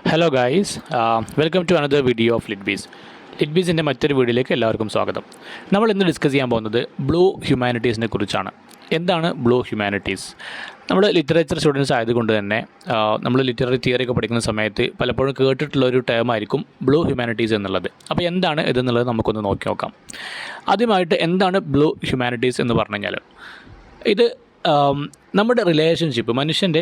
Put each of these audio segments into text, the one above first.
Hello guys, welcome to another video of ലിറ്റ്ബീസിൻ്റെ മറ്റൊരു വീഡിയോയിലേക്ക് എല്ലാവർക്കും സ്വാഗതം. നമ്മൾ ഇന്ന് ഡിസ്കസ് ചെയ്യാൻ പോകുന്നത് ബ്ലൂ ഹ്യൂമാനിറ്റീസിനെ കുറിച്ചാണ്. എന്താണ് ബ്ലൂ ഹ്യൂമാനിറ്റീസ്? നമ്മൾ ലിറ്ററേച്ചർ സ്റ്റുഡൻസ് ആയതുകൊണ്ട് തന്നെ നമ്മൾ ലിറ്റററി തിയറി ഒക്കെ പഠിക്കുന്ന സമയത്ത് പലപ്പോഴും കേട്ടിട്ടുള്ള ഒരു ടേം ആയിരിക്കും ബ്ലൂ ഹ്യൂമാനിറ്റീസ് എന്നുള്ളത്. അപ്പോൾ എന്താണ് ഇതെന്നുള്ളത് നമുക്കൊന്ന് നോക്കി നോക്കാം. ആദ്യമായിട്ട് എന്താണ് ബ്ലൂ ഹ്യൂമാനിറ്റീസ് എന്ന് പറഞ്ഞു കഴിഞ്ഞാൽ, ഇത് നമ്മുടെ റിലേഷൻഷിപ്പ്, മനുഷ്യൻ്റെ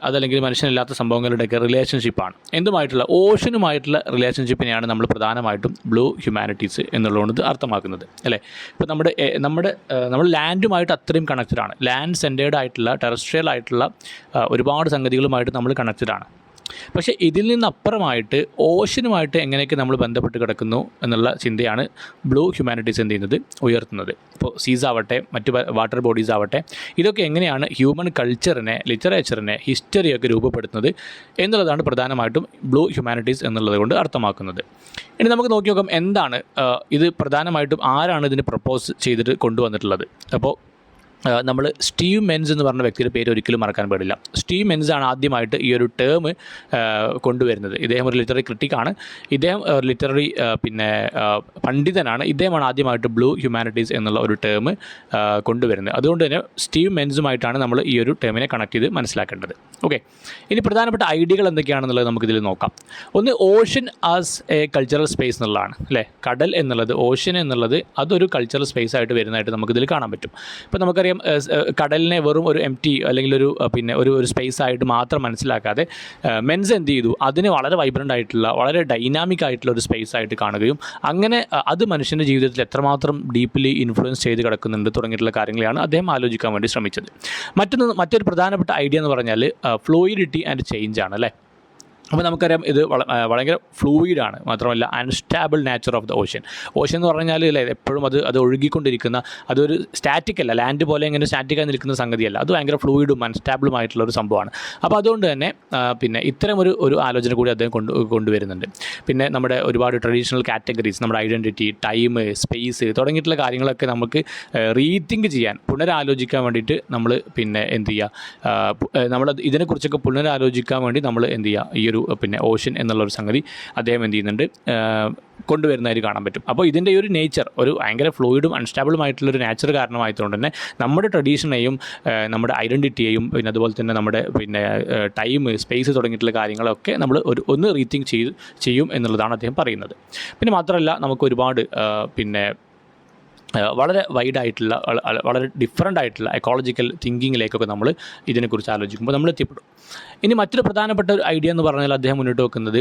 അതല്ലെങ്കിൽ മനുഷ്യനില്ലാത്ത സംഭവങ്ങളുടെയൊക്കെ റിലേഷൻഷിപ്പാണ്. എന്തുമായിട്ടുള്ള ഓഷനുമായിട്ടുള്ള റിലേഷൻഷിപ്പിനെയാണ് നമ്മൾ പ്രധാനമായിട്ടും ബ്ലൂ ഹ്യൂമാനിറ്റീസ് എന്നുള്ളതുകൊണ്ട് അർത്ഥമാക്കുന്നത്, അല്ലേ? ഇപ്പോൾ നമ്മൾ ലാൻഡുമായിട്ട് അത്രയും കണക്റ്റഡാണ്. ലാൻഡ് സെൻറ്റേർഡ് ആയിട്ടുള്ള ടെറസ്ട്രിയൽ ആയിട്ടുള്ള ഒരുപാട് സംഗതികളുമായിട്ട് നമ്മൾ കണക്റ്റഡാണ്. പക്ഷേ ഇതിൽ നിന്നപ്പുറമായിട്ട് ഓഷനുമായിട്ട് എങ്ങനെയൊക്കെ നമ്മൾ ബന്ധപ്പെട്ട് കിടക്കുന്നു എന്നുള്ള ചിന്തയാണ് ബ്ലൂ ഹ്യൂമാനിറ്റീസ് എന്ത് ചെയ്യുന്നത്, ഉയർത്തുന്നത്. ഇപ്പോൾ സീസ് ആവട്ടെ, മറ്റ് വാട്ടർ ബോഡീസ് ആവട്ടെ, ഇതൊക്കെ എങ്ങനെയാണ് ഹ്യൂമൻ കൾച്ചറിനെ, ലിറ്ററേച്ചറിനെ, ഹിസ്റ്ററിയൊക്കെ രൂപപ്പെടുത്തുന്നത് എന്നുള്ളതാണ് പ്രധാനമായിട്ടും ബ്ലൂ ഹ്യൂമാനിറ്റീസ് എന്നുള്ളത് കൊണ്ട് അർത്ഥമാക്കുന്നത്. ഇനി നമുക്ക് നോക്കി നോക്കാം എന്താണ് ഇത് പ്രധാനമായിട്ടും ആരാണ് ഇതിന് പ്രപ്പോസ് ചെയ്തിട്ട് കൊണ്ടുവന്നിട്ടുള്ളത്. അപ്പോൾ നമ്മൾ സ്റ്റീവ് മെൻസ് എന്ന് പറഞ്ഞ വ്യക്തിയുടെ പേര് ഒരിക്കലും മറക്കാൻ പാടില്ല. സ്റ്റീവ് മെൻസ് ആണ് ആദ്യമായിട്ട് ഈ ഒരു ടേം കൊണ്ടുവരുന്നത്. ഇദ്ദേഹം ഒരു ലിറ്റററി ക്രിട്ടിക്കാണ്, ഇദ്ദേഹം ലിറ്റററി പണ്ഡിതനാണ്. ഇദ്ദേഹമാണ് ആദ്യമായിട്ട് ബ്ലൂ ഹ്യൂമാനിറ്റീസ് എന്നുള്ള ഒരു ടേം കൊണ്ടുവരുന്നത്. അതുകൊണ്ട് തന്നെ സ്റ്റീവ് മെൻസുമായിട്ടാണ് നമ്മൾ ഈ ഒരു ടേമിനെ കണക്ട് ചെയ്ത് മനസ്സിലാക്കേണ്ടത്. ഓക്കെ, ഇനി പ്രധാനപ്പെട്ട ഐഡിയകൾ എന്തൊക്കെയാണെന്നുള്ളത് നമുക്കിതിൽ നോക്കാം. ഒന്ന്, Ocean as A cultural space എന്നുള്ളതാണ്, അല്ലേ? കടൽ എന്നുള്ളത്, ഓഷൻ എന്നുള്ളത് അതൊരു കൾച്ചറൽ സ്പേസ് ആയിട്ട് വരുന്നതായിട്ട് നമുക്കിതിൽ കാണാൻ പറ്റും. ഇപ്പോൾ നമുക്കറിയാം, കടലിനെ വെറും ഒരു എംപ്റ്റി അല്ലെങ്കിൽ ഒരു സ്പേസ് ആയിട്ട് മാത്രം മനസ്സിലാക്കാതെ മെൻസ് എന്ത് ചെയ്തു, അതിനെ വളരെ വൈബ്രൻ്റ് ആയിട്ടുള്ള, വളരെ ഡൈനാമിക് ആയിട്ടുള്ള ഒരു സ്പേസ് ആയിട്ട് കാണുകയും അങ്ങനെ അത് മനുഷ്യൻ്റെ ജീവിതത്തിൽ എത്രമാത്രം ഡീപ്ലി ഇൻഫ്ലുവൻസ് ചെയ്ത് കിടക്കുന്നുണ്ട് തുടങ്ങിയിട്ടുള്ള കാര്യങ്ങളാണ് അദ്ദേഹം ആലോചിക്കാൻ വേണ്ടി ശ്രമിച്ചത്. മറ്റൊരു പ്രധാനപ്പെട്ട ഐഡിയ എന്ന് പറഞ്ഞാൽ ഫ്ലൂയിഡിറ്റി ആൻഡ് ചേഞ്ച് ആണ്, അല്ലേ? അപ്പോൾ നമുക്കറിയാം ഇത് ഭയങ്കര ഫ്ലൂയിഡാണ്, മാത്രമല്ല അൺസ്റ്റാബിൾ നേച്ചർ ഓഫ് ദ ഓഷൻ എന്ന് പറഞ്ഞാൽ, അല്ലേ, എപ്പോഴും അത് ഒഴുകിക്കൊണ്ടിരിക്കുന്ന, അതൊരു സ്റ്റാറ്റിക് അല്ല, ലാൻഡ് പോലെ ഇങ്ങനെ സ്റ്റാറ്റിക്കായി നിൽക്കുന്ന സംഗതിയല്ല, അത് ഭയങ്കര ഫ്ലൂയിഡും അൺസ്റ്റാബിളുമായിട്ടുള്ള ഒരു സംഭവമാണ്. അപ്പോൾ അതുകൊണ്ട് തന്നെ ഇത്തരം ഒരു ആലോചന കൂടി അദ്ദേഹം കൊണ്ടുവരുന്നുണ്ട്. പിന്നെ നമ്മുടെ ഒരുപാട് ട്രഡീഷണൽ കാറ്റഗറീസ്, നമ്മുടെ ഐഡൻറ്റിറ്റി, ടൈം, സ്പേസ് തുടങ്ങിയിട്ടുള്ള കാര്യങ്ങളൊക്കെ നമുക്ക് റീതിങ്ക് ചെയ്യാൻ, പുനരാലോചിക്കാൻ വേണ്ടിയിട്ട് നമ്മൾ എന്ത് ചെയ്യുക, നമ്മൾ ഇതിനെക്കുറിച്ചൊക്കെ പുനരാലോചിക്കാൻ വേണ്ടി നമ്മൾ എന്ത് ചെയ്യുക, ഈ ഒരു ഓഷൻ എന്നുള്ളൊരു സംഗതി അദ്ദേഹം എന്ത് ചെയ്യുന്നുണ്ട്, കൊണ്ടുവരുന്നതായിട്ട് കാണാൻ പറ്റും. അപ്പോൾ ഇതിൻ്റെ ഒരു നേച്ചർ, ഒരു ഭയങ്കര ഫ്ലൂയിഡും അൺസ്റ്റാബിളുമായിട്ടുള്ളൊരു നേച്ചർ കാരണമായതുകൊണ്ട് തന്നെ നമ്മുടെ ട്രഡീഷനെയും നമ്മുടെ ഐഡൻറ്റിറ്റിയെയും പിന്നെ അതുപോലെ തന്നെ നമ്മുടെ ടൈം, സ്പേസ് തുടങ്ങിയിട്ടുള്ള കാര്യങ്ങളൊക്കെ നമ്മൾ ഒന്ന് റീതിങ്ക് ചെയ്യും എന്നുള്ളതാണ് അദ്ദേഹം പറയുന്നത്. പിന്നെ മാത്രമല്ല, നമുക്ക് ഒരുപാട് വളരെ വൈഡായിട്ടുള്ള, വളരെ ഡിഫറൻ്റ് ആയിട്ടുള്ള എക്കോളജിക്കൽ തിങ്കിങ്ങിലേക്കൊക്കെ നമ്മൾ ഇതിനെക്കുറിച്ച് ആലോചിക്കുമ്പോൾ നമ്മൾ എത്തിപ്പെടും. ഇനി മറ്റൊരു പ്രധാനപ്പെട്ട ഒരു ഐഡിയ എന്ന് പറഞ്ഞാൽ അദ്ദേഹം മുന്നോട്ട് വെക്കുന്നത്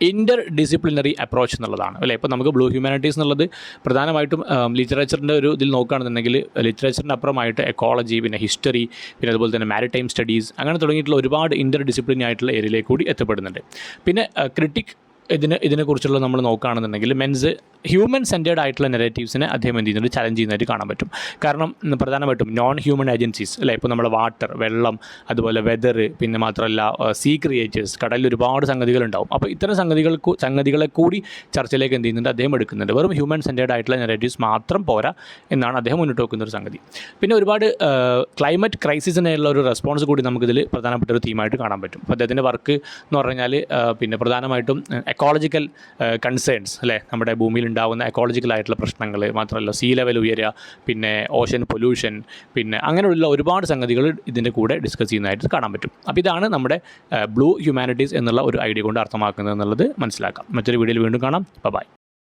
ഇൻ്റർ ഡിസിപ്ലിനറി അപ്രോച്ച് എന്നുള്ളതാണ്, അല്ലേ? ഇപ്പോൾ നമുക്ക് ബ്ലൂ ഹ്യൂമാനിറ്റീസ് എന്നുള്ളത് പ്രധാനമായിട്ടും ലിറ്ററേച്ചറിൻ്റെ ഒരു ഇതിൽ നോക്കുകയാണെന്നുണ്ടെങ്കിൽ ലിറ്ററേച്ചറിൻ്റെ അപ്പുറമായിട്ട് എക്കോളജി, പിന്നെ ഹിസ്റ്ററി, പിന്നെ അതുപോലെ തന്നെ മാരിടൈം സ്റ്റഡീസ്, അങ്ങനെ തുടങ്ങിയിട്ടുള്ള ഒരുപാട് ഇൻ്റർ ഡിസിപ്ലിനറി ആയിട്ടുള്ള ഏരിയയിലേക്ക് കൂടി എത്തപ്പെടുന്നുണ്ട്. പിന്നെ ക്രിട്ടിക് ഇതിനെക്കുറിച്ചുള്ള നമ്മൾ നോക്കുകയാണെന്നുണ്ടെങ്കിൽ മെൻസ് ഹ്യൂമൻ സെൻറ്റേർഡ് ആയിട്ടുള്ള നെറേറ്റീവ്സിനെ അദ്ദേഹം എന്ത് ചെയ്യുന്നുണ്ട്, ചലഞ്ച് ചെയ്യുന്നതായിട്ട് കാണാൻ പറ്റും. കാരണം പ്രധാനമായിട്ടും നോൺ ഹ്യൂമൻ ഏജൻസീസ്, അല്ലേ? ഇപ്പോൾ നമ്മുടെ വാട്ടർ, വെള്ളം, അതുപോലെ വെതർ, പിന്നെ മാത്രമല്ല സീ ക്രിയേച്ചേഴ്സ്, കടലിൽ ഒരുപാട് സംഗതികളുണ്ടാവും. അപ്പോൾ ഇത്തരം സംഗതികളെ കൂടി ചർച്ചയിലേക്ക് എന്ത് ചെയ്യുന്നുണ്ട്, അദ്ദേഹം എടുക്കുന്നുണ്ട്. വെറും ഹ്യൂമൻ സെൻറ്റേർഡ് ആയിട്ടുള്ള നെറേറ്റീവ്സ് മാത്രം പോരാ എന്നാണ് അദ്ദേഹം മുന്നോട്ട് വെക്കുന്നൊരു സംഗതി. പിന്നെ ഒരുപാട് ക്ലൈമറ്റ് ക്രൈസിസിനുള്ള ഒരു റെസ്പോൺസ് കൂടി നമുക്കിതിൽ പ്രധാനപ്പെട്ട ഒരു തീമായിട്ട് കാണാൻ പറ്റും. അപ്പോൾ അദ്ദേഹത്തിൻ്റെ വർക്ക് എന്ന് പറഞ്ഞാൽ പ്രധാനമായിട്ടും എക്കോളജിക്കൽ കൺസേൺസ്, അല്ലേ? നമ്മുടെ ഭൂമിയിൽ ഉണ്ടാകുന്ന എക്കോളജിക്കലായിട്ടുള്ള പ്രശ്നങ്ങൾ, മാത്രമല്ല സീ ലെവൽ ഉയരുക, പിന്നെ ഓഷൻ പൊല്യൂഷൻ, പിന്നെ അങ്ങനെയുള്ള ഒരുപാട് സംഗതികൾ ഇതിൻ്റെ കൂടെ ഡിസ്കസ് ചെയ്യുന്നതായിട്ട് കാണാൻ പറ്റും. അപ്പോൾ ഇതാണ് നമ്മുടെ ബ്ലൂ ഹ്യൂമാനിറ്റീസ് എന്നുള്ള ഒരു ഐഡിയ കൊണ്ട് അർത്ഥമാക്കുന്നത് എന്നുള്ളത് മനസ്സിലാക്കാം. മറ്റൊരു വീഡിയോയിൽ വീണ്ടും കാണാം. ബൈ.